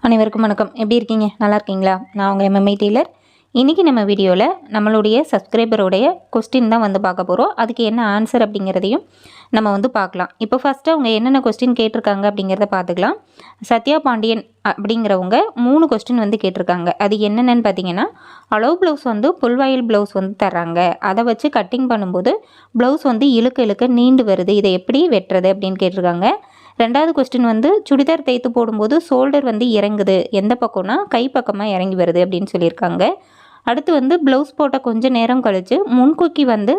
அனைவருக்கும் வணக்கம். எப்படி இருக்கீங்க? நல்லா இருக்கீங்களா? நான் உங்கள் எம்எம்ஐ டெய்லர். இன்றைக்கி நம்ம வீடியோவில் நம்மளுடைய சப்ஸ்கிரைபருடைய கொஸ்டின் தான் வந்து பார்க்க போகிறோம். அதுக்கு என்ன ஆன்சர் அப்படிங்கிறதையும் நம்ம வந்து பார்க்கலாம். இப்போ ஃபஸ்ட்டு அவங்க என்னென்ன கொஸ்டின் கேட்டிருக்காங்க அப்படிங்கிறத பார்த்துக்கலாம். சத்யா பாண்டியன் அப்படிங்கிறவங்க 3 கொஸ்டின் வந்து கேட்டிருக்காங்க. அது என்னென்னு பார்த்தீங்கன்னா, அளவு ப்ளவுஸ் வந்து புல்வாயில் ப்ளவுஸ் வந்து தர்றாங்க. அதை வச்சு கட்டிங் பண்ணும்போது ப்ளவுஸ் வந்து இழுக்க இழுக்க நீண்டு வருது. இதை எப்படி வெட்டுறது அப்படின்னு கேட்டிருக்காங்க. ரெண்டாவது கொஸ்டின் வந்து சுடிதார் தைத்து போடும்போது ஷோல்டர் வந்து இறங்குது, எந்த பக்கம்னா கை பக்கமாக இறங்கி வருது அப்படின்னு சொல்லியிருக்காங்க. அடுத்து வந்து ப்ளவுஸ் போட்ட கொஞ்சம் நேரம் கழித்து முன்கொக்கி வந்து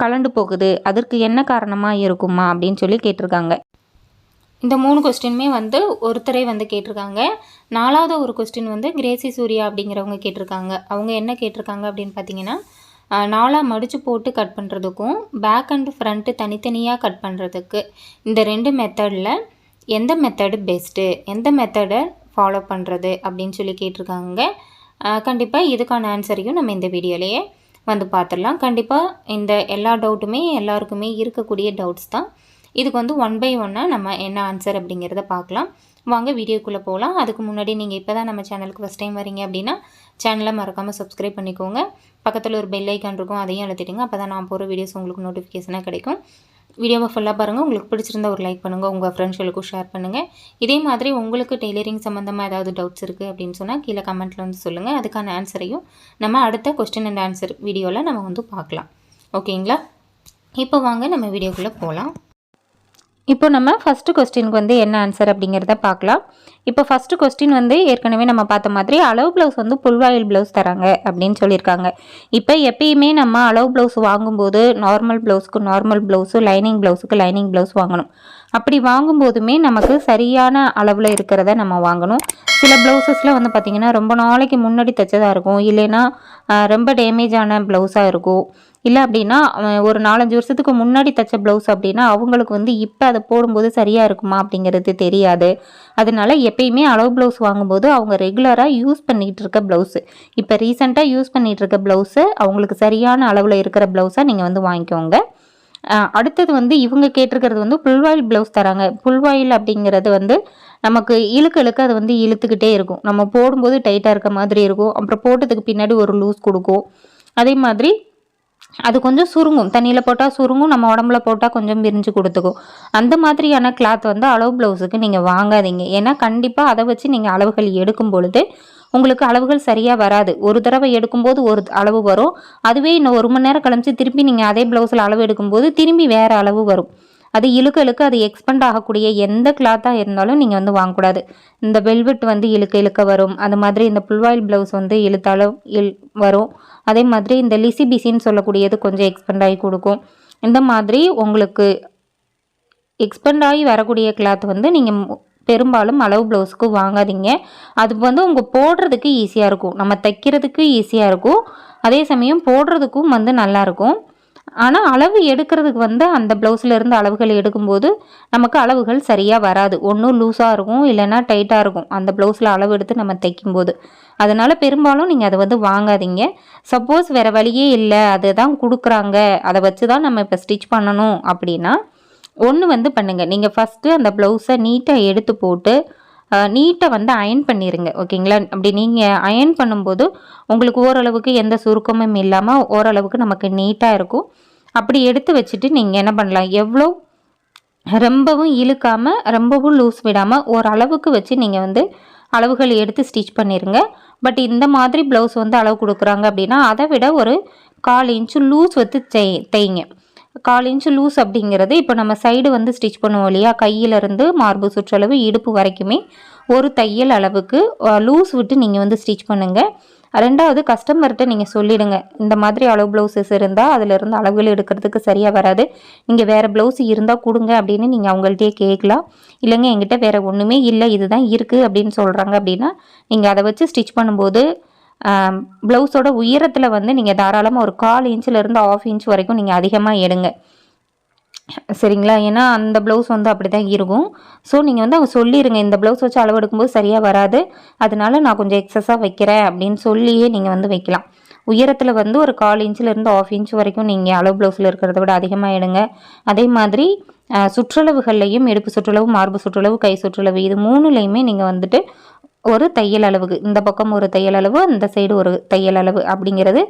கலண்டு போகுது, அதற்கு என்ன காரணமாக இருக்குமா அப்படின்னு சொல்லி கேட்டிருக்காங்க. இந்த 3 கொஸ்டினுமே வந்து ஒருத்தரே வந்து கேட்டிருக்காங்க. நாலாவது ஒரு கொஸ்டின் வந்து கிரேசி சூர்யா அப்படிங்கிறவங்க கேட்டிருக்காங்க. அவங்க என்ன கேட்டிருக்காங்க அப்படின்னு பார்த்தீங்கன்னா, 4 மடித்து போட்டு கட் பண்ணுறதுக்கும் பேக் அண்ட் ஃப்ரண்ட்டு தனித்தனியாக கட் பண்ணுறதுக்கு இந்த 2 மெத்தடில் எந்த மெத்தடு பெஸ்ட்டு, எந்த மெத்தடை ஃபாலோ பண்ணுறது அப்படின்னு சொல்லி கேட்டிருக்காங்க. கண்டிப்பாக இதுக்கான ஆன்சரையும் நம்ம இந்த வீடியோலேயே வந்து பார்த்துடலாம். கண்டிப்பாக இந்த எல்லா டவுட்டுமே எல்லாருக்குமே இருக்கக்கூடிய டவுட்ஸ் தான். இதுக்கு வந்து 1 by 1 நம்ம என்ன ஆன்சர் அப்படிங்கிறத பார்க்கலாம். வாங்க வீடியோக்குள்ளே போகலாம். அதுக்கு முன்னாடி நீங்கள் இப்போ தான் நம்ம சேனலுக்கு ஃபஸ்ட் டைம் வரீங்க அப்படின்னா சேனலை மறக்காமல் சப்ஸ்கிரைப் பண்ணிக்கோங்க. பக்கத்தில் ஒரு பெல் ஐக்கான் இருக்கும், அதையும் அழுத்திடுங்க. அப்போ தான் நான் போகிற வீடியோஸ் உங்களுக்கு நோட்டிஃபிகேஷனாக கிடைக்கும். வீடியோவை ஃபுல்லாக பாருங்கள். உங்களுக்கு பிடிச்சிருந்தா ஒரு லைக் பண்ணுங்கள், உங்கள் ஃப்ரெண்ட்ஸ்களுக்கும் ஷேர் பண்ணுங்கள். இதே மாதிரி உங்களுக்கு டெய்லரிங் சம்மந்தமாக ஏதாவது டவுட்ஸ் இருக்குது அப்படின்னு சொன்னால் கீழே கமெண்ட்டில் வந்து சொல்லுங்கள். அதுக்கான ஆன்சரையும் நம்ம அடுத்த கொஸ்டின் அண்ட் ஆன்சர் வீடியோவில் நம்ம வந்து பார்க்கலாம். ஓகேங்களா? இப்போ வாங்க நம்ம வீடியோக்குள்ளே போகலாம். இப்போ நம்ம ஃபஸ்ட்டு கொஸ்டினுக்கு வந்து என்ன ஆன்சர் அப்படிங்கிறத பார்க்கலாம். இப்போ ஃபஸ்ட்டு கொஸ்டின் வந்து ஏற்கனவே நம்ம பார்த்த மாதிரி அளவு ப்ளவுஸ் வந்து புல்வாயில் ப்ளவுஸ் தராங்க அப்படின்னு சொல்லியிருக்காங்க. இப்போ எப்பயுமே நம்ம அளவு ப்ளவுஸ் வாங்கும்போது நார்மல் ப்ளவுஸுக்கு நார்மல் ப்ளவுஸு, லைனிங் ப்ளவுஸுக்கு லைனிங் ப்ளவுஸ் வாங்கணும். அப்படி வாங்கும்போதுமே நமக்கு சரியான அளவில் இருக்கிறத நம்ம வாங்கணும். சில ப்ளவுசஸில் வந்து பார்த்திங்கன்னா ரொம்ப நாளைக்கு முன்னாடி தைச்சதாக இருக்கும், இல்லைன்னா ரொம்ப டேமேஜான ப்ளவுஸாக இருக்கும். இல்லை அப்படின்னா ஒரு 4-5 வருஷத்துக்கு முன்னாடி தைச்ச ப்ளவுஸ் அப்படின்னா அவங்களுக்கு வந்து இப்போ அதை போடும்போது சரியாக இருக்குமா அப்படிங்கிறது தெரியாது. அதனால எப்பயுமே அளவு ப்ளவுஸ் வாங்கும்போது அவங்க ரெகுலராக யூஸ் பண்ணிகிட்டு இருக்க ப்ளவுஸு, இப்போ ரீசெண்டாக யூஸ் பண்ணிகிட்டு இருக்க ப்ளவுஸு அவங்களுக்கு சரியான அளவில் இருக்கிற ப்ளவுஸாக நீங்கள் வந்து வாங்கிக்கோங்க. அடுத்தது வந்து இவங்க கேட்டிருக்கிறது வந்து புல்வாயில் ப்ளவுஸ் தராங்க. புல்வாயில் அப்படிங்கிறது வந்து நமக்கு இழுக்க அது வந்து இழுத்துக்கிட்டே இருக்கும். நம்ம போடும்போது டைட்டாக இருக்க மாதிரி இருக்கும், அப்புறம் போட்டதுக்கு பின்னாடி ஒரு லூஸ் கொடுக்கும். அதே மாதிரி அது கொஞ்சம் சுருங்கும், தண்ணியில் போட்டால் சுருங்கும், நம்ம உடம்புல போட்டால் கொஞ்சம் விரிஞ்சு கொடுத்துக்கும். அந்த மாதிரியான கிளாத் வந்து அளவு ப்ளவுஸுக்கு நீங்கள் வாங்காதீங்க. ஏன்னா கண்டிப்பாக அதை வச்சு நீங்கள் அளவுகள் எடுக்கும் பொழுது உங்களுக்கு அளவுகள் சரியாக வராது. ஒரு தடவை எடுக்கும்போது ஒரு அளவு வரும், அதுவே இன்னும் 1 மணி நேரம் கழிச்சு திருப்பி நீங்கள் அதே ப்ளவுஸில் அளவு எடுக்கும்போது திரும்பி வேறு அளவு வரும். அது இழுக்க அது எக்ஸ்பெண்ட் ஆகக்கூடிய எந்த கிளாத்தாக இருந்தாலும் நீங்கள் வந்து வாங்கக்கூடாது. இந்த வெல்வெட் வந்து இழுக்க வரும், அது மாதிரி இந்த புல்வாயில் ப்ளவுஸ் வந்து இழுத்தாலும் வரும். அதே மாதிரி இந்த லிசி பிசின்னு சொல்லக்கூடியது கொஞ்சம் எக்ஸ்பெண்ட் ஆகி கொடுக்கும். இந்த மாதிரி உங்களுக்கு எக்ஸ்பெண்ட் ஆகி வரக்கூடிய கிளாத் வந்து நீங்கள் பெரும்பாலும் அளவு ப்ளவுஸுக்கு வாங்காதீங்க. அது வந்து உங்கள் போடுறதுக்கு ஈஸியாக இருக்கும், நம்ம தைக்கிறதுக்கு ஈஸியாக இருக்கும், அதே சமயம் போடுறதுக்கும் வந்து நல்லாயிருக்கும். ஆனால் அளவு எடுக்கிறதுக்கு வந்து அந்த ப்ளவுஸில் இருந்து அளவுகள் எடுக்கும்போது நமக்கு அளவுகள் சரியாக வராது. ஒன்றும் லூஸாக இருக்கும், இல்லைன்னா டைட்டாக இருக்கும் அந்த ப்ளவுஸில் அளவு எடுத்து நம்ம தைக்கும்போது. அதனால் பெரும்பாலும் நீங்கள் அதை வந்து வாங்காதீங்க. சப்போஸ் வேறு வழியே இல்லை, அதை தான் கொடுக்குறாங்க, அதை வச்சு தான் நம்ம இப்போ ஸ்டிச் பண்ணணும் அப்படின்னா ஒன்று வந்து பண்ணுங்கள். நீங்கள் ஃபஸ்ட்டு அந்த ப்ளவுஸை நீட்டாக எடுத்து போட்டு நீட்டாக வந்து அயன் பண்ணிடுங்க. ஓகேங்களா? அப்படி நீங்கள் அயன் பண்ணும்போது உங்களுக்கு ஓரளவுக்கு எந்த சுருக்கமும் இல்லாமல் ஓரளவுக்கு நமக்கு நீட்டாக இருக்கும். அப்படி எடுத்து வச்சுட்டு நீங்கள் என்ன பண்ணலாம், எவ்வளோ ரொம்பவும் இழுக்காமல் ரொம்பவும் லூஸ் விடாமல் ஓரளவுக்கு வச்சு நீங்கள் வந்து அளவுகள் எடுத்து ஸ்டிச் பண்ணிடுங்க. பட் இந்த மாதிரி ப்ளவுஸ் வந்து அளவு கொடுக்குறாங்க அப்படின்னா அதை விட ஒரு 1/4 இன்ச்சு லூஸ் வந்து தைங்க. 1/4 இன்ச்சு லூஸ் அப்படிங்கிறது இப்போ நம்ம சைடு வந்து ஸ்டிச் பண்ணுவோம் இல்லையா, கையிலேருந்து மார்பு சுற்றளவு இடுப்பு வரைக்குமே ஒரு தையல் அளவுக்கு லூஸ் விட்டு நீங்கள் வந்து ஸ்டிச் பண்ணுங்கள். ரெண்டாவது கஸ்டமர்கிட்ட நீங்கள் சொல்லிவிடுங்க, இந்த மாதிரி அளவு ப்ளவுஸஸ் இருந்தால் அதிலிருந்து அளவுகள் எடுக்கிறதுக்கு சரியாக வராது, நீங்கள் வேறு ப்ளவுஸ் இருந்தால் கொடுங்க அப்படின்னு நீங்கள் அவங்கள்ட்டே கேட்கலாம். இல்லைங்க என்கிட்ட வேறு ஒன்றுமே இல்லை, இதுதான் இருக்குது அப்படின்னு சொல்கிறாங்க அப்படின்னா நீங்கள் அதை வச்சு ஸ்டிச் பண்ணும்போது ப்ளவுஸோட உயரத்தில் வந்து நீங்கள் தாராளமாக ஒரு 1/4 இன்ச்சிலேருந்து 1/2 இன்ச் வரைக்கும் நீங்கள் அதிகமாக எடுங்க. சரிங்களா? ஏன்னா அந்த ப்ளவுஸ் வந்து அப்படி தான் இருக்கும். ஸோ நீங்கள் வந்து அவங்க சொல்லிடுங்க, இந்த ப்ளவுஸ் வச்சு அளவு எடுக்கும்போது சரியாக வராது, அதனால நான் கொஞ்சம் எக்ஸஸாக வைக்கிறேன் அப்படின்னு சொல்லியே நீங்கள் வந்து வைக்கலாம். உயரத்தில் வந்து ஒரு 1/4 இன்ச்சிலேருந்து 1/2 இன்ச் வரைக்கும் நீங்கள் அளவு ப்ளவுஸில் இருக்கிறத விட அதிகமாக எடுங்க. அதே மாதிரி சுற்றளவுகள்லையும் இடுப்பு சுற்றளவு, மார்பு சுற்றளவு, கை சுற்றளவு இது 3லையுமே நீங்கள் வந்துட்டு ஒரு தையல் அளவுக்கு, இந்த பக்கம் ஒரு தையல் அளவு, இந்த சைடு ஒரு தையல் அளவு அப்படிங்கிறது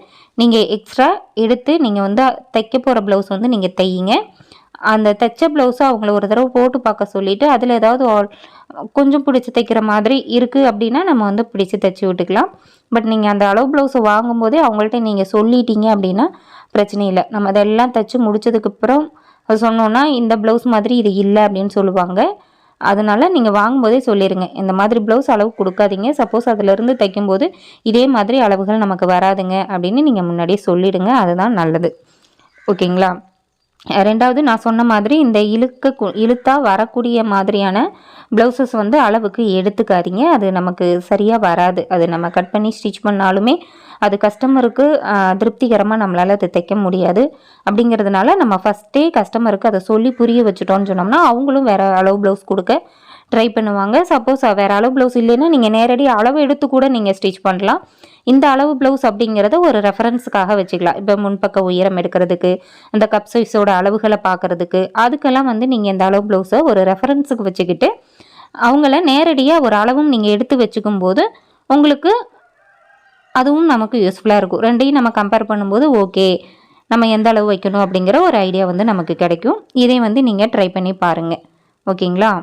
நீங்கள் எக்ஸ்ட்ரா எடுத்து நீங்கள் வந்து தைக்க போகிற ப்ளவுஸ் வந்து நீங்கள் தையுங்க. அந்த தைச்ச ப்ளவுஸை அவங்கள ஒரு தடவை போட்டு பார்க்க சொல்லிவிட்டு அதில் ஏதாவது கொஞ்சம் பிடிச்சி தைக்கிற மாதிரி இருக்குது அப்படின்னா நம்ம வந்து பிடிச்சி தைச்சி விட்டுக்கலாம். பட் நீங்கள் அந்த அளவு ப்ளவுஸை வாங்கும்போதே அவங்கள்ட்ட நீங்கள் சொல்லிட்டீங்க அப்படின்னா பிரச்சனை இல்லை. நம்ம அதெல்லாம் தைச்சி முடிச்சதுக்கப்புறம் சொன்னோன்னா இந்த ப்ளவுஸ் மாதிரி இது இல்லை அப்படின்னு சொல்லுவாங்க. அதனால் நீங்கள் வாங்கும்போதே சொல்லிடுங்க, இந்த மாதிரி ப்ளவுஸ் அளவு கொடுக்காதீங்க, சப்போஸ் அதிலிருந்து தைக்கும்போது இதே மாதிரி அளவுகள் நமக்கு வராதுங்க அப்படின்னு நீங்கள் முன்னாடியே சொல்லிவிடுங்க. அதுதான் நல்லது. ஓகேங்களா? ரெண்டாவது நான் சொன்ன மாதிரி இந்த இழுத்தா வரக்கூடிய மாதிரியான ப்ளவுசஸ் வந்து அளவுக்கு எடுத்துக்காதீங்க. அது நமக்கு சரியாக வராது. அது நம்ம கட் பண்ணி ஸ்டிச் பண்ணாலுமே அது கஸ்டமருக்கு திருப்திகரமாக நம்மளால் அதை தைக்க முடியாது. அப்படிங்கிறதுனால நம்ம ஃபஸ்ட்டே கஸ்டமருக்கு அதை சொல்லி புரிய வச்சுட்டோன்னு சொன்னோம்னா அவங்களும் வேறு அளவு ப்ளவுஸ் கொடுக்க ட்ரை பண்ணுவாங்க. சப்போஸ் வேறு அளவு ப்ளவுஸ் இல்லைன்னா நீங்கள் நேரடியாக அளவு எடுத்து கூட நீங்கள் ஸ்டிச் பண்ணலாம். இந்த அளவு ப்ளவுஸ் அப்படிங்கிறத ஒரு ரெஃபரன்ஸுக்காக வச்சுக்கலாம். இப்போ முன்பக்க உயரம் எடுக்கிறதுக்கு, இந்த கப் சைஸோட அளவுகளை பார்க்குறதுக்கு, அதுக்கெல்லாம் வந்து நீங்கள் இந்த அளவு ப்ளவுஸை ஒரு ரெஃபரன்ஸுக்கு வச்சுக்கிட்டு அவங்கள நேரடியாக ஒரு அளவும் நீங்கள் எடுத்து வச்சுக்கும் போது உங்களுக்கு அதுவும் நமக்கு யூஸ்ஃபுல்லாக இருக்கும். ரெண்டையும் நம்ம கம்பேர் பண்ணும்போது ஓகே நம்ம எந்த அளவு வைக்கணும் அப்படிங்கிற ஒரு ஐடியா வந்து நமக்கு கிடைக்கும். இதை வந்து நீங்கள் ட்ரை பண்ணி பாருங்கள். ஓகேங்களா?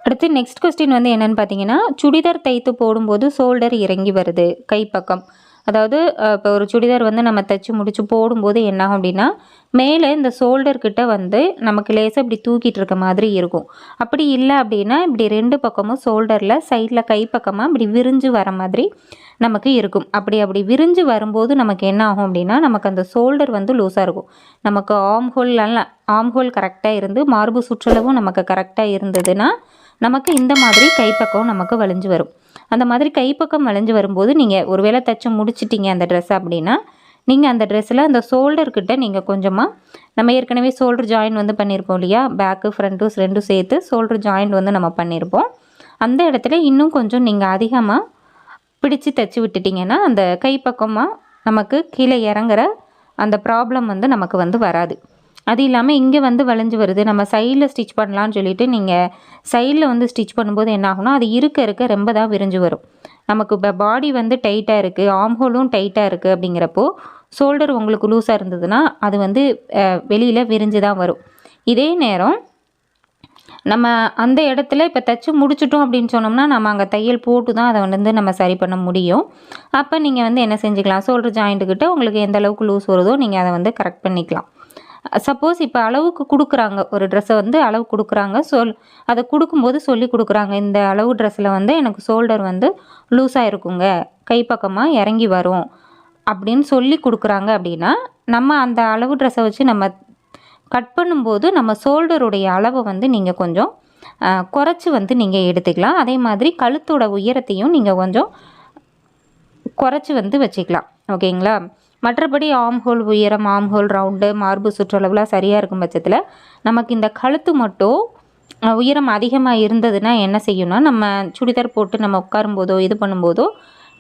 அடுத்து நெக்ஸ்ட் கொஸ்டின் வந்து என்னென்னு பார்த்தீங்கன்னா, சுடிதார் தைத்து போடும்போது ஷோல்டர் இறங்கி வருது கைப்பக்கம். அதாவது இப்போ ஒரு சுடிதார் வந்து நம்ம தைச்சி முடிச்சு போடும்போது என்னாகும் அப்படின்னா மேலே இந்த ஷோல்டர் கிட்ட வந்து நமக்கு லேசாக இப்படி தூக்கிட்டு இருக்க மாதிரி இருக்கும். அப்படி இல்லை அப்படின்னா இப்படி ரெண்டு பக்கமும் ஷோல்டரில் சைடில் கைப்பக்கமாக இப்படி விரிஞ்சு வர மாதிரி நமக்கு இருக்கும். அப்படி விரிஞ்சு வரும்போது நமக்கு என்ன ஆகும் அப்படின்னா நமக்கு அந்த ஷோல்டர் வந்து லூஸாக இருக்கும். நமக்கு ஆம் ஹோல் கரெக்டாக இருந்து மார்பு சுற்றளவும் நமக்கு கரெக்டாக இருந்ததுன்னா நமக்கு இந்த மாதிரி கைப்பக்கம் நமக்கு வளைஞ்சு வரும். அந்த மாதிரி கைப்பக்கம் வளைஞ்சு வரும்போது நீங்கள் ஒருவேளை தைச்சி முடிச்சிட்டிங்க அந்த ட்ரெஸ் அப்படின்னா நீங்கள் அந்த ட்ரெஸ்ஸில் அந்த ஷோல்டர்கிட்ட நீங்கள் கொஞ்சமாக நம்ம ஏற்கனவே ஷோல்டர் ஜாயின் வந்து பண்ணியிருப்போம் இல்லையா, பேக்கு ஃப்ரண்ட்டும் ரெண்டும் சேர்த்து ஷோல்டர் ஜாயின் வந்து நம்ம பண்ணியிருப்போம். அந்த இடத்துல இன்னும் கொஞ்சம் நீங்கள் அதிகமாக பிடிச்சி தைச்சி விட்டுட்டிங்கன்னா அந்த கைப்பக்கமாக நமக்கு கீழே இறங்குற அந்த ப்ராப்ளம் வந்து நமக்கு வந்து வராது. அது இல்லாமல் இங்கே வந்து வளைஞ்சு வருது, நம்ம சைடில் ஸ்டிச் பண்ணலான்னு சொல்லிவிட்டு நீங்கள் சைடில் வந்து ஸ்டிச் பண்ணும்போது என்ன ஆகும்னா அது இருக்க ரொம்ப தான் விரிஞ்சு வரும். நமக்கு இப்போ பாடி வந்து டைட்டாக இருக்குது, ஆம்ஹோலும் டைட்டாக இருக்குது அப்படிங்கிறப்போ ஷோல்டர் உங்களுக்கு லூஸாக இருந்ததுன்னா அது வந்து வெளியில் விரிஞ்சு தான் வரும். இதே நேரம் நம்ம அந்த இடத்துல இப்போ தைச்சி முடிச்சிட்டோம் அப்படின்னு சொன்னோம்னா நம்ம அங்கே தையல் போட்டு தான் அதை வந்து நம்ம சரி பண்ண முடியும். அப்போ நீங்கள் வந்து என்ன செஞ்சுக்கலாம், ஷோல்டர் ஜாயிண்ட்டுக்கிட்ட உங்களுக்கு எந்த அளவுக்கு லூஸ் வருதோ நீங்கள் அதை வந்து கரெக்ட் பண்ணிக்கலாம். சப்போஸ் இப்போ அளவுக்கு கொடுக்குறாங்க, ஒரு ட்ரெஸ்ஸை வந்து அளவு கொடுக்குறாங்க, அதை கொடுக்கும்போது சொல்லி கொடுக்குறாங்க, இந்த அளவு ட்ரெஸ்ஸில் வந்து எனக்கு ஷோல்டர் வந்து லூஸாக இருக்குங்க, கைப்பக்கமாக இறங்கி வரும் அப்படின்னு சொல்லி கொடுக்குறாங்க அப்படின்னா நம்ம அந்த அளவு ட்ரெஸ்ஸை வச்சு நம்ம கட் பண்ணும்போது நம்ம ஷோல்டருடைய அளவை வந்து நீங்கள் கொஞ்சம் குறைச்சி வந்து நீங்கள் எடுத்துக்கலாம். அதே மாதிரி கழுத்தோட உயரத்தையும் நீங்கள் கொஞ்சம் குறைச்சி வந்து வச்சுக்கலாம். ஓகேங்களா? மற்றபடி ஆம்ஹோல் உயரம், ஆம்ஹோல் ரவுண்டு, மார்பு சுற்றளவுலாம் சரியாக இருக்கும் பட்சத்தில் நமக்கு இந்த கழுத்து மட்டும் உயரம் அதிகமாக இருந்ததுன்னா என்ன செய்யணும்னா நம்ம சுடிதார் போட்டு நம்ம உட்காரும்போதோ இது பண்ணும்போதோ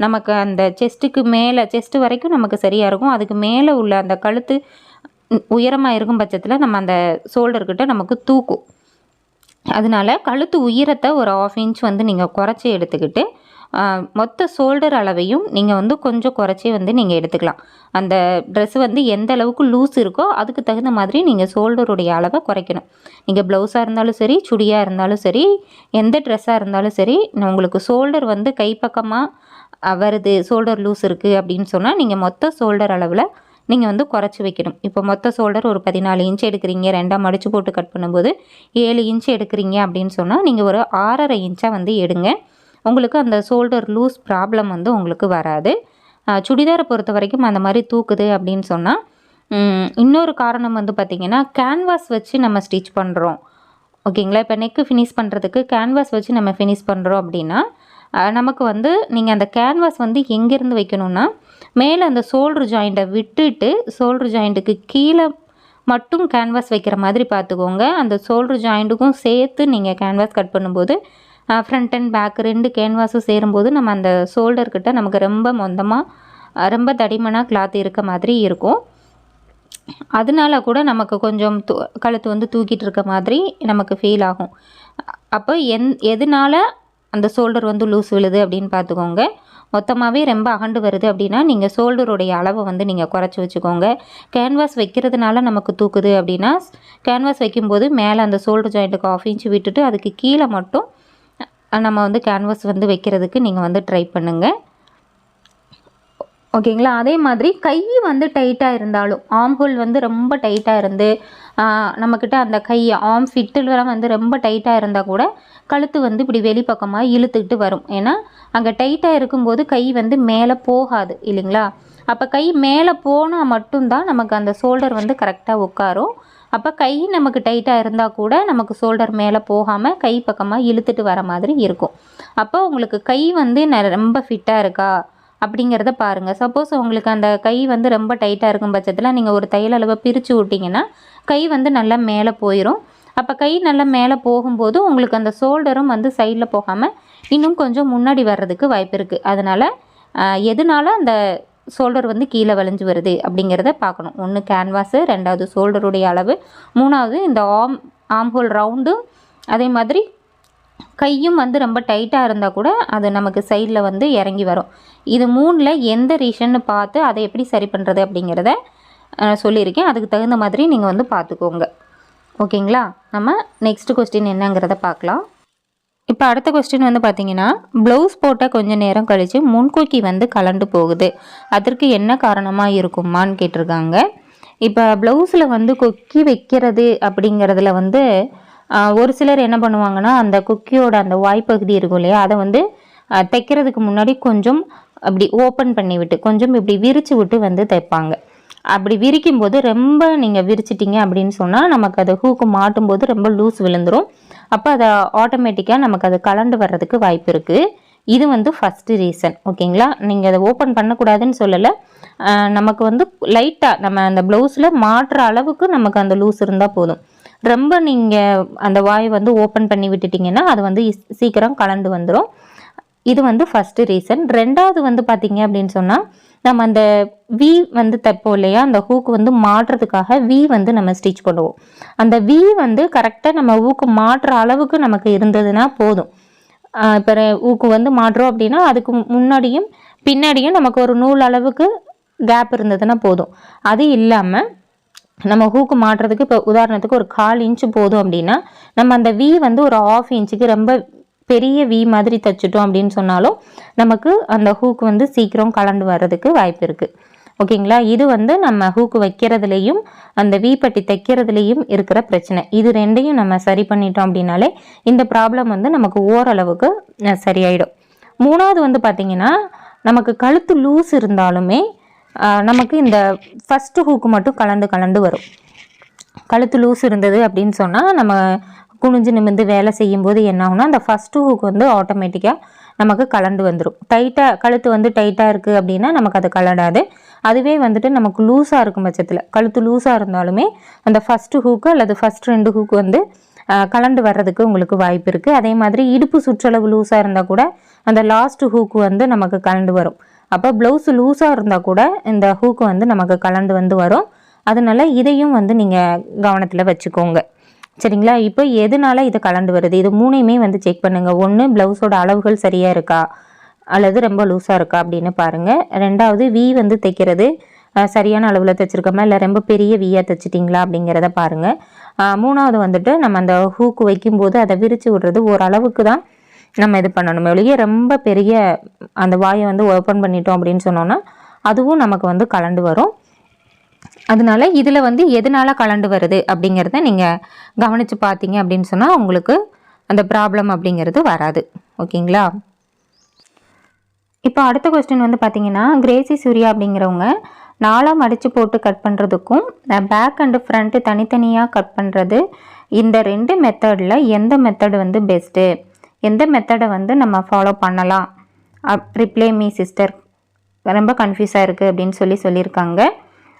நமக்கு அந்த செஸ்ட்டுக்கு மேலே செஸ்ட்டு வரைக்கும் நமக்கு சரியாக இருக்கும். அதுக்கு மேலே உள்ள அந்த கழுத்து உயரமாக இருக்கும் பட்சத்தில் நம்ம அந்த ஷோல்டர்கிட்ட நமக்கு தூக்கும். அதனால் கழுத்து உயரத்தை ஒரு 1/2 இன்ச் வந்து நீங்கள் குறைச்சி எடுத்துக்கிட்டு மொத்த ஷோல்டர் அளவையும் நீங்கள் வந்து கொஞ்சம் குறைச்சி வந்து நீங்கள் எடுத்துக்கலாம். அந்த ட்ரெஸ் வந்து எந்த அளவுக்கு லூஸ் இருக்கோ அதுக்கு தகுந்த மாதிரி நீங்கள் ஷோல்டருடைய அளவை குறைக்கணும். நீங்கள் ப்ளவுஸாக இருந்தாலும் சரி, சுடியாக இருந்தாலும் சரி, எந்த ட்ரெஸ்ஸாக இருந்தாலும் சரி, உங்களுக்கு ஷோல்டர் வந்து கைப்பக்கமாக வருது, ஷோல்டர் லூஸ் இருக்குது அப்படின்னு சொன்னால் நீங்கள் மொத்த ஷோல்டர் அளவில் நீங்கள் வந்து குறைச்சி வைக்கணும். இப்போ மொத்த ஷோல்டர் ஒரு 14 இன்ச் எடுக்கிறீங்க, 2ஆக மடித்து போட்டு கட் பண்ணும்போது 7 இன்ச் எடுக்கிறீங்க அப்படின்னு சொன்னால் நீங்கள் ஒரு 6.5 இன்ச்சாக வந்து எடுங்க. உங்களுக்கு அந்த ஷோல்டர் லூஸ் ப்ராப்ளம் வந்து உங்களுக்கு வராது. சுடிதாரை பொறுத்த வரைக்கும் அந்த மாதிரி தூக்குது அப்படின்னு சொன்னால் இன்னொரு காரணம் வந்து பார்த்திங்கன்னா கேன்வாஸ் வச்சு நம்ம ஸ்டிச் பண்ணுறோம். ஓகேங்களா? இப்போ நெக்கு ஃபினிஷ் பண்ணுறதுக்கு கேன்வாஸ் வச்சு நம்ம ஃபினிஷ் பண்ணுறோம் அப்படின்னா நமக்கு வந்து நீங்கள் அந்த கேன்வாஸ் வந்து எங்கேருந்து வைக்கணும்னா மேலே அந்த ஷோல்டர் ஜாயிண்ட்டை விட்டுட்டு ஷோல்டர் ஜாயிண்ட்டுக்கு கீழே மட்டும் கேன்வாஸ் வைக்கிற மாதிரி பார்த்துக்கோங்க. அந்த ஷோல்டர் ஜாயிண்ட்டுக்கும் சேர்த்து நீங்கள் கேன்வாஸ் கட் பண்ணும்போது ஃப்ரண்ட் அண்ட் பேக் 2 கேன்வாஸும் சேரும்போது நம்ம அந்த ஷோல்டர்கிட்ட நமக்கு ரொம்ப மொந்தமாக ரொம்ப தடிமனாக கிளாத் இருக்க மாதிரி இருக்கும். அதனால கூட நமக்கு கொஞ்சம் கழுத்து வந்து தூக்கிட்டு இருக்க மாதிரி நமக்கு ஃபீல் ஆகும். அப்போ எதனால் அந்த ஷோல்டர் வந்து லூஸ் விழுது அப்படின்னு பார்த்துக்கோங்க. மொத்தமாகவே ரொம்ப அகண்டு வருது அப்படின்னா நீங்கள் ஷோல்டருடைய அளவை வந்து நீங்கள் குறைச்சி வச்சுக்கோங்க. கேன்வாஸ் வைக்கிறதுனால நமக்கு தூக்குது அப்படின்னா கேன்வாஸ் வைக்கும்போது மேலே அந்த ஷோல்டர் ஜாயிண்ட்டுக்கு 1/2 இன்ச் விட்டுட்டு அதுக்கு கீழே மட்டும் நம்ம வந்து கேன்வாஸ் வந்து வைக்கிறதுக்கு நீங்கள் வந்து ட்ரை பண்ணுங்கள். ஓகேங்களா. அதே மாதிரி கை வந்து டைட்டாக இருந்தாலும் ஆர்ம் ஹோல் வந்து ரொம்ப டைட்டாக இருந்து நம்மக்கிட்ட அந்த கை ஆர்ம் ஃபிட்டில் வந்து ரொம்ப டைட்டாக இருந்தால் கூட கழுத்து வந்து இப்படி வெளிப்பக்கமாக இழுத்துக்கிட்டு வரும். ஏன்னா அங்கே டைட்டாக இருக்கும்போது கை வந்து மேலே போகாது இல்லைங்களா. அப்போ கை மேலே போனால் மட்டும்தான் நமக்கு அந்த ஷோல்டர் வந்து கரெக்டாக உட்காரும். அப்போ கை நமக்கு டைட்டாக இருந்தால் கூட நமக்கு ஷோல்டர் மேலே போகாமல் கை பக்கமாக இழுத்துட்டு வர மாதிரி இருக்கும். அப்போ உங்களுக்கு கை வந்து ரொம்ப ஃபிட்டாக இருக்கா அப்படிங்கிறத பாருங்கள். சப்போஸ் உங்களுக்கு அந்த கை வந்து ரொம்ப டைட்டாக இருக்கும் பட்சத்தில் நீங்கள் ஒரு தையல் அளவை பிரித்து விட்டிங்கன்னா கை வந்து நல்லா மேலே போயிடும். அப்போ கை நல்லா மேலே போகும்போது உங்களுக்கு அந்த ஷோல்டரும் வந்து சைடில் போகாமல் இன்னும் கொஞ்சம் முன்னாடி வர்றதுக்கு வாய்ப்பு இருக்குது. அதனால் எதனால அந்த ஷோல்டர் வந்து கீழே வளைஞ்சு வருது அப்படிங்கிறத பார்க்கணும். ஒன்று கேன்வாஸு, ரெண்டாவது ஷோல்டருடைய அளவு, மூணாவது இந்த ஆர்ம் ஹோல் ரவுண்டு, அதே மாதிரி கையும் வந்து ரொம்ப டைட்டாக இருந்தால் கூட அது நமக்கு சைடில் வந்து இறங்கி வரும். இது 3ல் எந்த ரீசன்னு பார்த்து அதை எப்படி சரி பண்ணுறது அப்படிங்கிறத சொல்லியிருக்கேன். அதுக்கு தகுந்த மாதிரி நீங்கள் வந்து பார்த்துக்கோங்க. ஓகேங்களா. நம்ம நெக்ஸ்ட் கொஸ்டின் என்னங்கிறத பார்க்கலாம். இப்போ அடுத்த கொஸ்டின் வந்து பார்த்தீங்கன்னா, ப்ளவுஸ் போட்ட கொஞ்சம் நேரம் கழித்து முன்கூக்கி வந்து கலண்டு போகுது, அதற்கு என்ன காரணமாக இருக்குமான்னு கேட்டிருக்காங்க. இப்போ ப்ளவுஸில் வந்து கொக்கி வைக்கிறது அப்படிங்கிறதுல வந்து ஒரு சிலர் என்ன பண்ணுவாங்கன்னா, அந்த கொக்கியோட அந்த வாய்ப்பகுதி இருக்கும் இல்லையா, அதை வந்து தைக்கிறதுக்கு முன்னாடி கொஞ்சம் அப்படி ஓப்பன் பண்ணி விட்டு கொஞ்சம் இப்படி விரித்து விட்டு வந்து தைப்பாங்க. அப்படி விரிக்கும் போது ரொம்ப நீங்கள் விரிச்சிட்டிங்க அப்படின்னு சொன்னால் நமக்கு அதை ஹூக்கு மாட்டும் போது ரொம்ப லூஸ் விழுந்துடும். அப்போ அதை ஆட்டோமேட்டிக்காக நமக்கு அது கலண்டு வர்றதுக்கு வாய்ப்பு இருக்குது. இது வந்து ஃபஸ்ட்டு ரீசன். ஓகேங்களா. நீங்கள் அதை ஓப்பன் பண்ணக்கூடாதுன்னு சொல்லலை. நமக்கு வந்து லைட்டாக நம்ம அந்த ப்ளவுஸில் மாட்டுற அளவுக்கு நமக்கு அந்த லூஸ் இருந்தால் போதும். ரொம்ப நீங்கள் அந்த வாயை வந்து ஓப்பன் பண்ணி விட்டுட்டிங்கன்னா அது வந்து சீக்கிரம் கலண்டு வந்துடும். இது வந்து ஃபஸ்ட்டு ரீசன். ரெண்டாவது வந்து பார்த்திங்க அப்படின்னு சொன்னால், நம்ம அந்த வி வந்து தைப்போம் இல்லையா, அந்த ஹூக்கு வந்து மாட்டுறதுக்காக வி வந்து நம்ம ஸ்டிச் பண்ணுவோம். அந்த வி வந்து கரெக்டாக நம்ம ஊக்கு மாட்டுற அளவுக்கு நமக்கு இருந்ததுன்னா போதும். இப்போ ஊக்கு வந்து மாட்டுறோம் அப்படின்னா அதுக்கு முன்னாடியும் பின்னாடியும் நமக்கு ஒரு நூல் அளவுக்கு கேப் இருந்ததுன்னா போதும். அது இல்லாமல் நம்ம ஹூக்கு மாட்டுறதுக்கு இப்போ உதாரணத்துக்கு ஒரு 1/4 இன்ச்சு போதும் அப்படின்னா நம்ம அந்த வி வந்து ஒரு 1/2 இன்ச்சுக்கு ரொம்ப பெரிய வி மாதிரி தைச்சிட்டோம் அப்படின்னு சொன்னாலும் நமக்கு அந்த ஹூக்கு வந்து சீக்கிரம் கலண்டு வர்றதுக்கு வாய்ப்பு இருக்குது. ஓகேங்களா. இது வந்து நம்ம ஹூக்கு வைக்கிறதுலையும் அந்த வி பட்டி தைக்கிறதுலையும் இருக்கிற பிரச்சனை. இது ரெண்டையும் நம்ம சரி பண்ணிட்டோம் அப்படின்னாலே இந்த ப்ராப்ளம் வந்து நமக்கு ஓரளவுக்கு சரியாயிடும். மூணாவது வந்து பார்த்திங்கன்னா, நமக்கு கழுத்து லூஸ் இருந்தாலுமே நமக்கு இந்த ஃபஸ்ட்டு ஹூக்கு மட்டும் கலண்டு வரும். கழுத்து லூஸ் இருந்தது அப்படின்னு சொன்னால் நம்ம குனிஞ்சு நிமிந்து வேலை செய்யும்போது என்ன ஆகுனா அந்த ஃபஸ்ட்டு ஹூக் வந்து ஆட்டோமேட்டிக்காக நமக்கு கலண்டு வந்துடும். டைட்டாக கழுத்து வந்து டைட்டாக இருக்குது அப்படின்னா நமக்கு அது கலடாது. அதுவே வந்துட்டு நமக்கு லூஸாக இருக்கும் பட்சத்தில் கழுத்து லூஸாக இருந்தாலுமே அந்த ஃபஸ்ட்டு ஹூக்கு அல்லது ஃபஸ்ட் 2 ஹூக்கு வந்து கலண்டு வர்றதுக்கு உங்களுக்கு வாய்ப்பு இருக்குது. அதே மாதிரி இடுப்பு சுற்றளவு லூஸாக இருந்தால் கூட அந்த லாஸ்ட் ஹூக்கு வந்து நமக்கு கலண்டு வரும். அப்போ ப்ளவுஸ் லூஸாக இருந்தால் கூட இந்த ஹூக்கு வந்து நமக்கு கலண்டு வந்து வரும். அதனால இதையும் வந்து நீங்கள் கவனத்தில் வச்சுக்கோங்க. சரிங்களா. இப்போ எதனால இது கலண்டு வருது, இது 3யுமே வந்து செக் பண்ணுங்கள். ஒன்று, ப்ளவுஸோட அளவுகள் சரியாக இருக்கா அல்லது ரொம்ப லூஸாக இருக்கா அப்படின்னு பாருங்கள். ரெண்டாவது, வி வந்து தைக்கிறது சரியான அளவில் தைச்சிருக்கோமா இல்லை ரொம்ப பெரிய வியாக தைச்சிட்டிங்களா அப்படிங்கிறத பாருங்கள். மூணாவது வந்துட்டு நம்ம அந்த ஹூக்கு வைக்கும்போது அதை விரித்து விடுறது ஓரளவுக்கு தான் நம்ம இது பண்ணணும். வெளியே ரொம்ப பெரிய அந்த வாயை வந்து ஓப்பன் பண்ணிட்டோம் அப்படின்னு சொன்னோன்னா அதுவும் நமக்கு வந்து கலண்டு வரும். அதனால இதில் வந்து எதனால் கலண்டு வருது அப்படிங்கிறத நீங்கள் கவனித்து பார்த்தீங்க அப்படின்னு சொன்னால் உங்களுக்கு அந்த ப்ராப்ளம் அப்படிங்கிறது வராது. ஓகேங்களா. இப்போ அடுத்த கொஸ்டின் வந்து பார்த்தீங்கன்னா, கிரேசி சூர்யா அப்படிங்கிறவங்க 4 மடித்து போட்டு கட் பண்ணுறதுக்கும் பேக் அண்டு ஃப்ரண்ட்டு தனித்தனியாக கட் பண்ணுறது, இந்த 2 மெத்தடில் எந்த மெத்தடு வந்து பெஸ்ட்டு, எந்த மெத்தடை வந்து நம்ம ஃபாலோ பண்ணலாம், ரிப்ளே மீ சிஸ்டர், ரொம்ப கன்ஃபியூஸாக இருக்குது அப்படின்னு சொல்லியிருக்காங்க.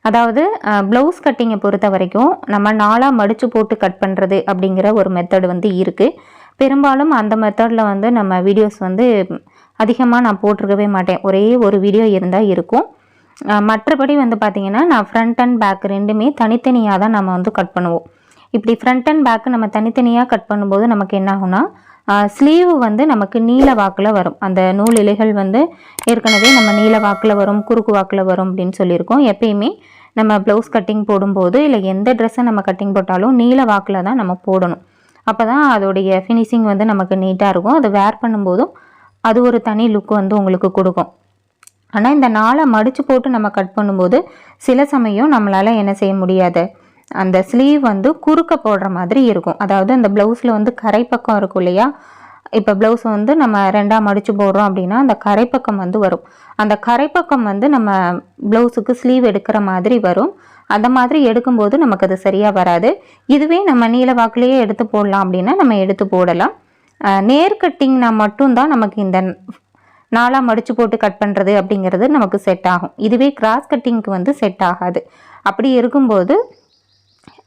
அதாவது ப்ளவுஸ் கட்டிங்கை பொறுத்த வரைக்கும் நம்ம 4 மடித்து போட்டு கட் பண்ணுறது அப்படிங்கிற ஒரு மெத்தடு வந்து இருக்குது. பெரும்பாலும் அந்த மெத்தடில் வந்து நம்ம வீடியோஸ் வந்து அதிகமாக நான் போட்டிருக்கவே மாட்டேன். ஒரே ஒரு வீடியோ இருந்தால் இருக்கும். மற்றபடி வந்து பார்த்திங்கன்னா நான் ஃப்ரண்ட் அண்ட் பேக் ரெண்டுமே தனித்தனியாக தான் நம்ம வந்து கட் பண்ணுவோம். இப்படி ஃப்ரண்ட் அண்ட் பேக்கு நம்ம தனித்தனியாக கட் பண்ணும்போது நமக்கு என்ன ஆகும்னா ஸ்லீவ் வந்து நமக்கு நீல வாக்கில் வரும். அந்த நூல் இலைகள் வந்து ஏற்கனவே நம்ம நீல வாக்கில் வரும், குறுக்கு வாக்கில் வரும் அப்படின்னு சொல்லியிருக்கோம். எப்பயுமே நம்ம ப்ளவுஸ் கட்டிங் போடும்போது இல்லை எந்த ட்ரெஸ்ஸை நம்ம கட்டிங் போட்டாலும் நீல வாக்கில் தான் நம்ம போடணும். அப்போ தான் அதோடைய ஃபினிஷிங் வந்து நமக்கு நீட்டாக இருக்கும். அதை வேர் பண்ணும்போதும் அது ஒரு தனி லுக் வந்து உங்களுக்கு கொடுக்கும். ஆனால் இந்த நாளை மடித்து போட்டு நம்ம கட் பண்ணும்போது சில சமயம் நம்மளால் என்ன செய்ய முடியாது, அந்த ஸ்லீவ் வந்து குறுக்க போடுற மாதிரி இருக்கும். அதாவது அந்த ப்ளவுஸில் வந்து கரைப்பக்கம் இருக்கும் இல்லையா, இப்போ ப்ளவுஸ் வந்து நம்ம 2ஆக மடித்து போடுறோம் அப்படின்னா அந்த கரைப்பக்கம் வந்து வரும். அந்த கரைப்பக்கம் வந்து நம்ம ப்ளவுஸுக்கு ஸ்லீவ் எடுக்கிற மாதிரி வரும். அந்த மாதிரி எடுக்கும்போது நமக்கு அது சரியாக வராது. இதுவே நம்ம நீல வாக்கிலேயே எடுத்து போடலாம் அப்படின்னா நம்ம எடுத்து போடலாம். நேர் கட்டிங்னா மட்டும்தான் நமக்கு இந்த நாளாக மடித்து போட்டு கட் பண்ணுறது அப்படிங்கிறது நமக்கு செட் ஆகும். இதுவே கிராஸ் கட்டிங்க்கு வந்து செட் ஆகாது. அப்படி இருக்கும்போது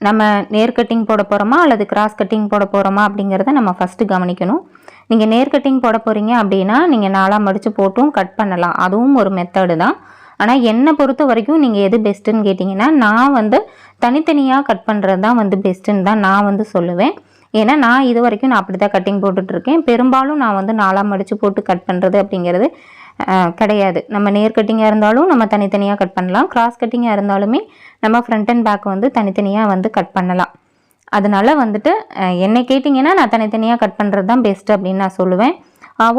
நம்ம நேர் கட்டிங் போட போகிறோமா அல்லது கிராஸ் கட்டிங் போட போகிறோமா அப்படிங்கிறத நம்ம ஃபஸ்ட்டு கவனிக்கணும். நீங்கள் நேர் கட்டிங் போட போகிறீங்க அப்படின்னா நீங்கள் நாளாக மடித்து போட்டும் கட் பண்ணலாம். அதுவும் ஒரு மெத்தடு தான். ஆனால் என்னை பொறுத்த வரைக்கும் நீங்கள் எது பெஸ்ட்டுன்னு கேட்டிங்கன்னா நான் வந்து தனித்தனியாக கட் பண்ணுறது தான் வந்து பெஸ்ட்டுன்னு தான் நான் வந்து சொல்லுவேன். ஏன்னா நான் இது வரைக்கும் நான் அப்படி தான் கட்டிங் போட்டுட்ருக்கேன். பெரும்பாலும் நான் வந்து நாளாக மடித்து போட்டு கட் பண்ணுறது அப்படிங்கிறது கிடையாது. நம்ம நேர் கட்டிங்காக இருந்தாலும் நம்ம தனித்தனியாக கட் பண்ணலாம். கிராஸ் கட்டிங்காக இருந்தாலுமே நம்ம ஃப்ரண்ட் அண்ட் பேக் வந்து தனித்தனியாக வந்து கட் பண்ணலாம். அதனால வந்துட்டு என்னை கேட்டிங்கன்னா நான் தனித்தனியாக கட் பண்ணுறது தான் பெஸ்ட்டு அப்படின்னு நான் சொல்லுவேன்.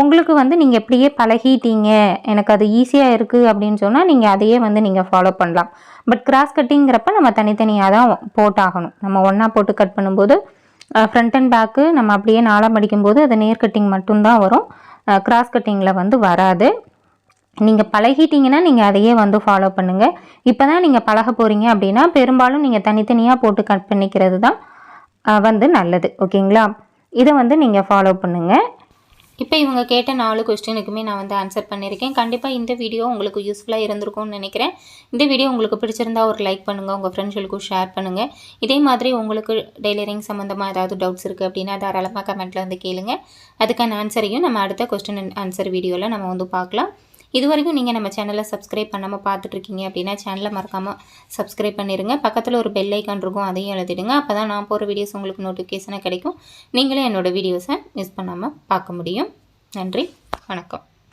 உங்களுக்கு வந்து நீங்கள் எப்படியே பழகிட்டீங்க, எனக்கு அது ஈஸியாக இருக்குது அப்படின்னு சொன்னால் நீங்கள் அதையே வந்து நீங்கள் ஃபாலோ பண்ணலாம். பட் கிராஸ் கட்டிங்கிறப்ப நம்ம தனித்தனியாக தான் போட்டாகணும். நம்ம ஒன்றா போட்டு கட் பண்ணும்போது ஃப்ரண்ட் அண்ட் பேக்கு நம்ம அப்படியே நாளாக மடிக்கும்போது அது நேர் கட்டிங் மட்டும்தான் வரும். கிராஸ் கட்டிங்கில் வந்து வராது. நீங்கள் பழகிட்டீங்கன்னா நீங்கள் அதையே வந்து ஃபாலோ பண்ணுங்கள். இப்போ தான் நீங்கள் பழக போகிறீங்க அப்படின்னா பெரும்பாலும் நீங்கள் தனித்தனியாக போட்டு கட் பண்ணிக்கிறது தான் வந்து நல்லது. ஓகேங்களா? இதை வந்து நீங்கள் ஃபாலோ பண்ணுங்கள். இப்போ இவங்க கேட்ட 4 கொஸ்டினுக்குமே நான் வந்து ஆன்சர் பண்ணியிருக்கேன். கண்டிப்பாக இந்த வீடியோ உங்களுக்கு யூஸ்ஃபுல்லாக இருந்திருக்கும்னு நினைக்கிறேன். இந்த வீடியோ உங்களுக்கு பிடிச்சிருந்தா ஒரு லைக் பண்ணுங்கள், உங்கள் ஃப்ரெண்ட்ஸ்களுக்கும் ஷேர் பண்ணுங்கள். இதே மாதிரி உங்களுக்கு டெய்லரிங் சம்மந்தமாக ஏதாவது டவுட்ஸ் இருக்குது அப்படின்னா தாராளமாக கமெண்ட்டில் வந்து கேளுங்க. அதுக்கான ஆன்சரையும் நம்ம அடுத்த கொஸ்டின் அண்ட் ஆன்சர் வீடியோவில் நம்ம வந்து பார்க்கலாம். இது வரைக்கும் நீங்கள் நம்ம சேனலை சப்ஸ்கிரைப் பண்ணாமல் பார்த்துட்ருக்கீங்க அப்படின்னா சேனலை மறக்காமல் சப்ஸ்கிரைப் பண்ணிடுங்க. பக்கத்தில் ஒரு பெல் ஐக்கான் இருக்கும், அதையும் எழுதிடுங்க. அப்போ தான் நான் போகிற வீடியோஸ் உங்களுக்கு நோட்டிஃபிகேஷனாக கிடைக்கும். நீங்களே என்னோடய வீடியோஸை மிஸ் பண்ணாமல் பார்க்க முடியும். நன்றி, வணக்கம்.